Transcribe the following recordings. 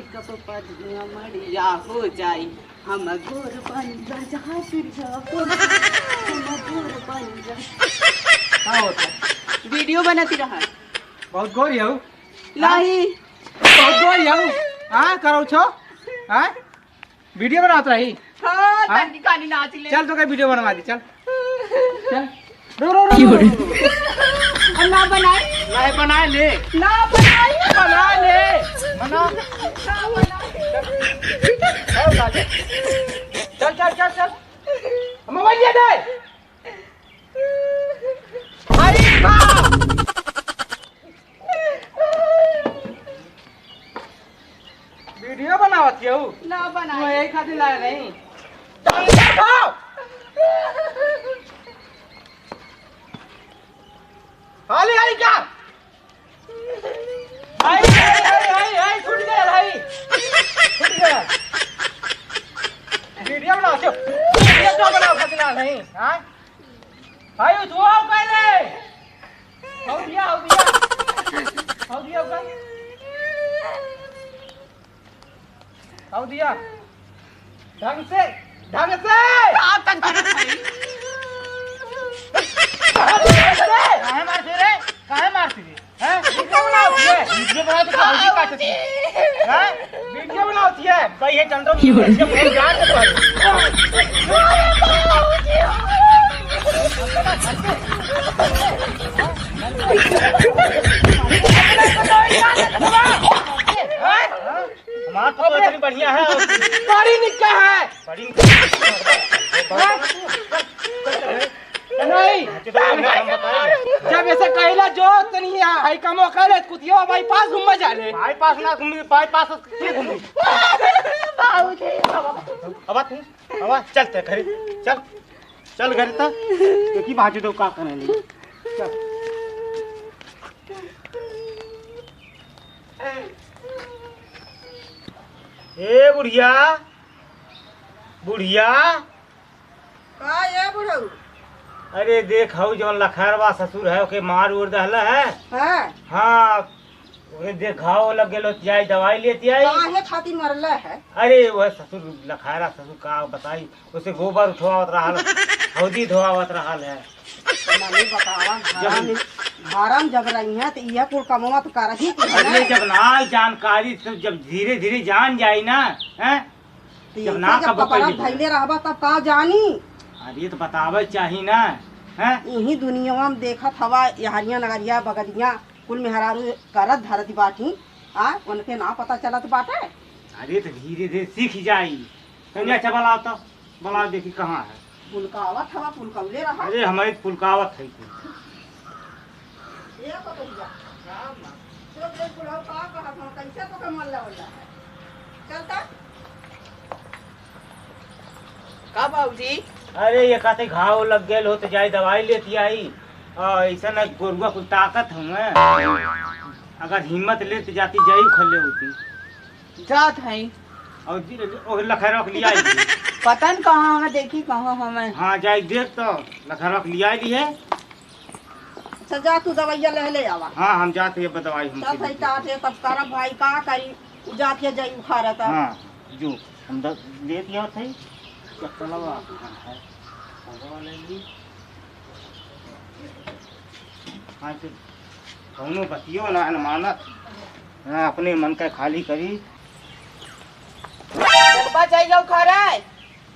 Makeup पर मरिया हो जाई हम गोर बन जहाँ हम गोर बन का होता वीडियो बनाती रहा बहुत गोरी हूँ नहीं बहुत गोरी हूँ हाँ करो छो हाँ वीडियो बनात रही हाँ हाँ? तनी कानी नाच ले चल तो क्या वीडियो बनवा दी चल चल रो रो रो ना बनाए नहीं बनाए ले ना बनाए बना ले बना ना बनाए चल चल चल चल मोबाइल ले दे अरे बाप वीडियो बनावत हो ना तू बनाए यही खातिर लाया नहीं हाली हाली क्या आई आई आई आई आई छूट गया भाई छूट गया वीडियो बनाओ क्यों वीडियो तो बनाओ खातिर नहीं हां भाई उठो पहले हो दिया हो दिया ढंग से आप तक काहे मारती रे हैं वीडियो बनाती है वीडियो बना तो काहे काटती है हैं वीडियो बनाती है भाई ये चंद्र इसके फोन जान के हमारा तो इतनी बढ़िया है पढ़ी निका है पढ़ी नहीं जब ऐसे कहला जो तनी हाई कमो करे कुतियो बाईपास घूम जा ले बाईपास ना घूमी बाईपास के घूमी बाबूजी अब चलते घर चल घर तक क्योंकि बाजू तो का करने ले चल ए बुढ़िया का ये बुढ़ऊ अरे देख हऊ जौन लखरवा ससुर है ओके मार उड़ दहला है हां हाँ ओके देखाओ लग गेलो जाई दवाई लेती आई काहे खातिर मरला है अरे वह ससुर लखारा ससुर का बताई उसे गोबर उठवावत रहल हौदी धोवावत रहल है मम्मी बतावा घरम जब रही है तो यह कुल कमवा तो कर ही अरे जब ना जानकारी तो जब धीरे धीरे जान जाई ना हैं जब ना कब कपड़ा धैले रहबा तब का जानी अरे तो बतावे चाहिए ना हैं यही दुनिया में देखत हवा यहरिया नगरिया बगलिया कुल मेहरारू करत धरती बाटी आ उनके ना पता चलत बाटे अरे तो धीरे धीरे सीख जाई कन्या चबला तो बला देखी कहाँ है पुलकावत हवा पुलकौले रहा अरे हमारी पुलकावत है ये पतैया तो देख पुलाव का कहत हम कैसे तो के मन लगल है चलता का बाबूजी अरे ये कहते घाव लग गए हो तो जाई दवाई लेती आई ऐसा ना गोरुआ कुछ ताकत हूँ अगर हिम्मत लेते जाती जाई खले होती जात है और लखरवा के लिया पतन कहाँ हमें देखी कहाँ हमें हाँ जाई देख तो लखरवा के लिया ली है सजा तू दवाइया ले आवा हाँ हम जाते हैं दवाई सब हम है ताते तब तारा भाई का करी जाती जाई उखाड़ा था हाँ जो हम लेती हो सही चलवा हाँ तो कौनो बतियो ना मानत ना अपने मन का खाली करी चलबा जाइए उखाड़ा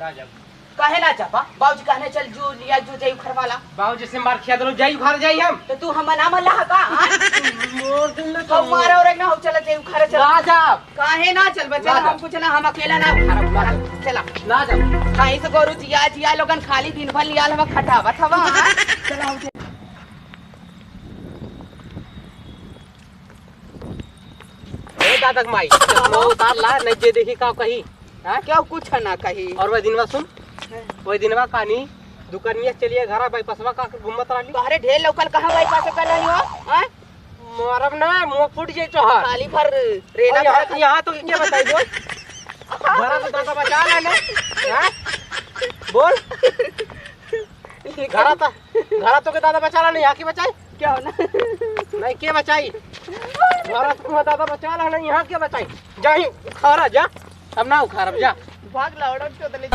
ना जब काहे ना जापा बाबूजी कहने चल जो लिया जो जाई उखर वाला बाबूजी से मार खिया दो जाई उखाड़ जाई हम तो तू हम ना मल्ला का मोर दिन में तो मारा और ना हो चला जाई उखर चल ना जा काहे ना चल बच्चा ना जा। हमको चला हम अकेला ना उखाड़ा चला ना जा कहीं से गोरु जिया लोगन खाली दिन भर लिया हम खटावत हवा चला हम ए दादक माई चश्मा उतार ला नहीं जे देखी का कही हां क्या कुछ ना कही और वह दिनवा सुन वह दिनवा कहानी दुकानिया चलिए घरा बाईपासवा का घूमत रहली बाहरे ढेर लोकल कहां भाई पास कर रही हो हैं मरब ना मुंह फूट जाई तोहर खाली भर रेना यहाँ तो क्या बताई बोल घरा तो दादा बचा ले ना हां बोल घरा तो के दादा बचा ला नहीं यहाँ की बचाई क्या होना नहीं के बचाई घरा से दादा बचा ला नहीं, यहाँ क्या बचाई? जाही उखाड़ा जा, अब ना उखाड़ जा। भाग लावड़ा चोदले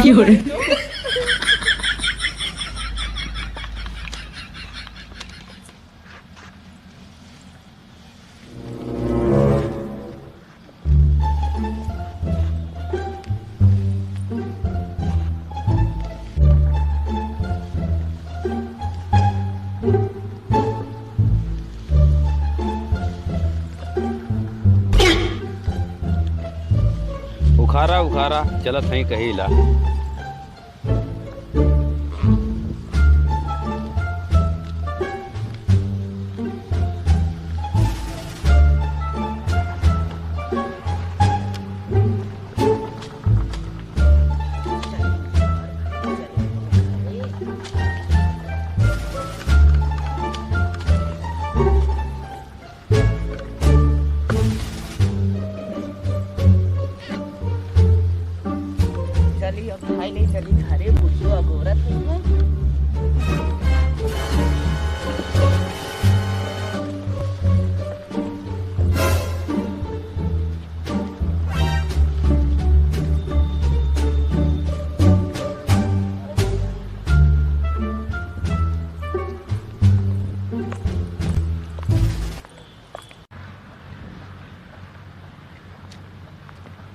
उखारा उखारा चलत हई कही ला। चली अब खाई नहीं चली घरे बुझो अगोरत है।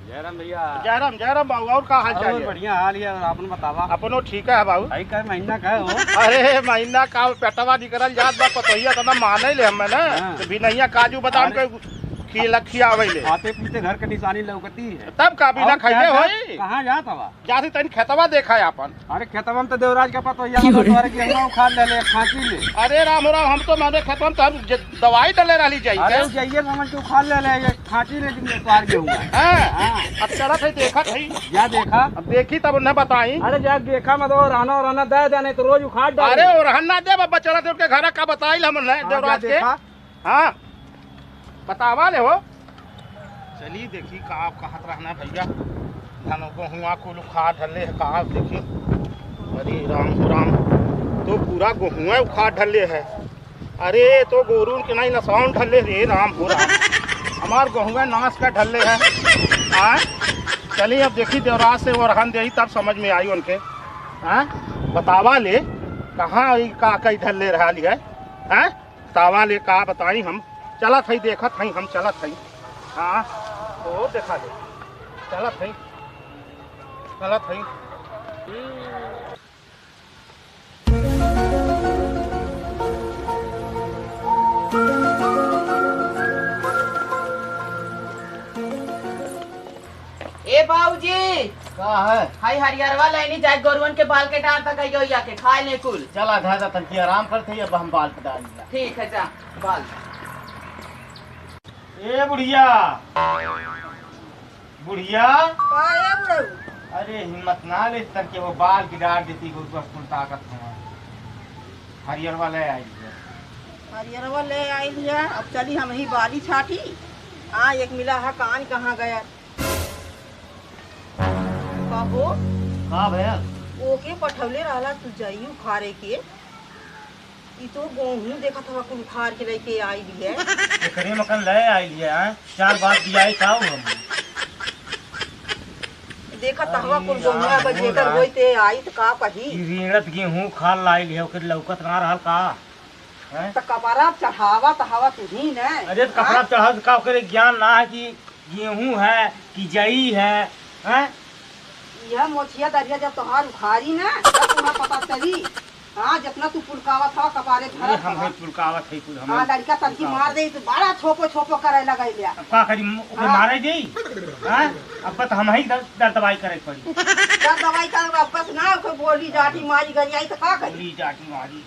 जयराम भैया। जयराम बाबू, और का हाल और चाल है? बढ़िया हाल है। और आपन बतावा। अपनो ठीक है बाबू। भाई का महीना का हो? अरे महीना का पेटवा निकल जात बा, पतोहिया तना माने ले हमें ना। हाँ। तो बिनैया काजू बादाम के खियावे ले। आते पीते घर के निशानी लौकती है। तब का बिना खाइले होई। कहाँ जात हवा? जाती तनी खेतवा देखा है अपन। अरे खेतवा में तो देवराज का पतोहिया तोरे की हम उखाड़ ले ले खांची ले। अरे राम राम, हम तो माने खेतवा में तो हम दवाई डले रहली जाई अरे के। जाइए समझ के उखाड़ ले ले, ये खांची ले जिनके तोड़ के हुआ। हां, अब चलत है देखत है। जा देखा? अब देखी तब न बताई। अरे जा देखा मत, और रहना दे देने तो रोज उखाड़ डाल। अरे और हन्ना दे बाबा, चलत उनके घर का बताई हम ने देवराज के। हां, बतावा ले हो। चलिए देखी का कहत रहना भैया। धानों को हुआ कुल उखाड़ ढले है का देखी। अरे राम, तो पूरा गेहूं उखाड़ ढले है। अरे तो गोरू के नहीं नसाउन ढले रे राम हो राम। हमार गेहूं नाश का ढले है। हाँ, चलिए अब देखी देवराज से वो रहन दे तब समझ में आई उनके। हाँ, बतावा ले कहाँ का कई ढले रहा है। हाँ, बतावा ले का बताई। हम चलत है देखत है, हम चलत है। हाँ, तो देखा दे चलत है। ए बाबूजी, का है? हाय हरियरवा लाइनी जाए गोरुवन के बाल के डाल तक गई या के खाए ले कुल। चला था तनकी आराम करते अब हम बाल कटा लिया। ठीक है, जा बाल। ए बुढ़िया, बुढ़िया, काहे बुढ़ऊ? अरे हिम्मत ना ले तन के वो बाल की डाल देती को कुल ताकत है। हरियर वाले आई है। हरियरवा ले आई लिया। अब चली हम ही बाली छाटी। हाँ, एक मिला है कान कहाँ गया? कहो का भैया? ओके पठौले रहला तू जाई उखाड़े के। ई तो गेहूं देखा था कुल उखाड़ के लेके आई है। एकरे मकन ले आई है। हैं, 4 बात दियाई काऊ हम। देखा तहवा कुल गेहूं बजेकर होइते आई त का कही। ई रीणत गेहूं खाल लाई है, ओकर लौकत ना रहल का। हैं, त कपड़ा चढ़ावा तहवा तुही न। अरे तो कपड़ा चढ़ा का ओकरे ज्ञान ना है कि गेहूं है कि जई है। हैं, यह मोचिया दरिया जब तोहार उखाड़ी ना तब तुम्हें पता चली। हाँ, जितना तू पुलकावा था कपारे अरे भरत हम था। पुलकावत है कुल हम। हाँ, लड़का तनकी मार दे तो बड़ा छोपो करे लगा लिया। अब का करी ओके मारे देई। हैं, अब तो हम ही दर दवाई करे पड़ी। जब दवाई कर बस ना कोई बोली जाटी मारी गई आई तो का करी। गोली जाटी मारी।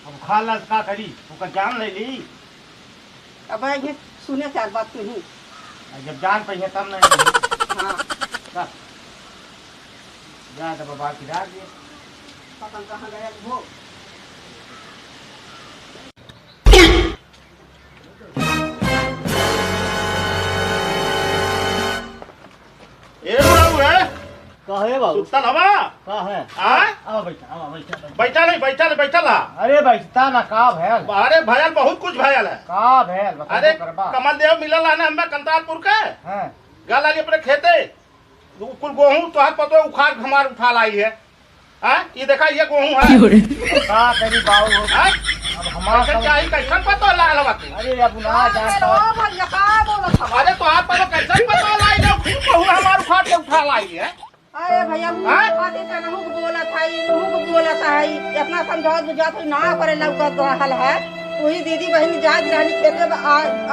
अब खाला का करी ओकर जान ले ली। अब ये सुने चार बात तुही। जब जान पे तब नहीं। हाँ, जा जा तो बाबा की डाल दिए। पता कहाँ गया वो। ए बाबू है कहे बाबू सुतल हवा का है हाँ आओ बैठा आओ बैठा बैठा नहीं बैठल हा अरे बैठता ना का भैल अरे भयल बहुत कुछ भयल है का भैल बता अरे करबा कमल देव मिलल है ना हमें कंतारपुर के हां गल आली अपने खेते कुल गेहूं तो हाथ पतो उखाड़ हमार उठा लाई है हाँ ये देखा ये गेहूं है का तेरी बाबू हो हाँ? अब हमारा चाहिए कैसन पतो लाल हवा तू अरे अब ना जाता भैया का बोलत हवा अरे तो हाथ पतो कैसन पतो लाई जो गेहूं हमार उखाड़ के उठा लाई है अरे भैया हाँ? बातें तो नहुक बोलत है नहुक बोलत है इतना समझावत बुझात है ना करे लौकत रहल है वही दीदी बहन जात रहनी खेते में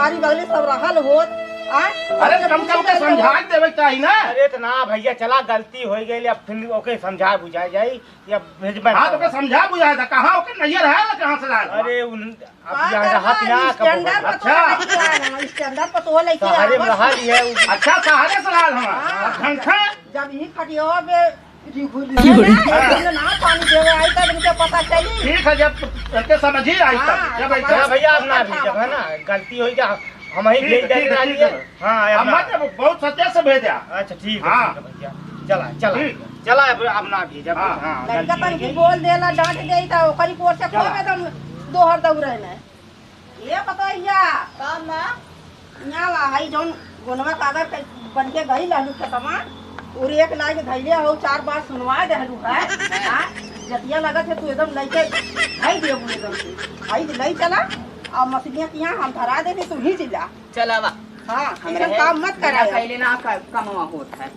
आरी बगले सब रहल होत अरे कम के समझा देवे चाहिए ना अरे तो ना भैया चला गलती हो गई अब फिर ओके समझा बुझा जाई या भेजबा हाँ तो के समझा बुझा था कहाँ ओके नैयर है ना कहाँ से लाल अरे उन अब यहाँ हाथ ना स्टैंडर्ड कब अच्छा स्टैंडर्ड पर तो लेके सहारे में रहा है अच्छा सहारे से लाल हमारा झंखा जब ही खटियो में ना पानी देवे आई तब मुझे पता चली ठीक है जब उनके समझ ही आई तब जब हाँ, ऐसा भैया अब ना भेजब है ना गलती हुई क्या हम ही भेज देंगे लिए हाँ अब अम्मा ने बहुत सत्य से भेजा अच्छा ठीक हाँ। है भैया चला चला ठीक। चला अब ना भेजब हाँ। हाँ लड़का गलती हो तन की गई। बोल देला डांट दे त ओकरी कोर से चला। खूब एकदम दोहर दौड़े ने ये बताइया काम ना यहाँ ला हई जौन गोनवा कागज पे बन के गई लहलू खेतमा और एक लाइन धैले हो 4 बार सुनवा देहलू है हां जतिया लगत है तू एकदम लइके भाई देबू एकदम से भाई लई चला और मछलियां किया हम धरा देने तू ही जिला चलावा हां हमरा एकदम काम मत करा पहले ना कमवा होता है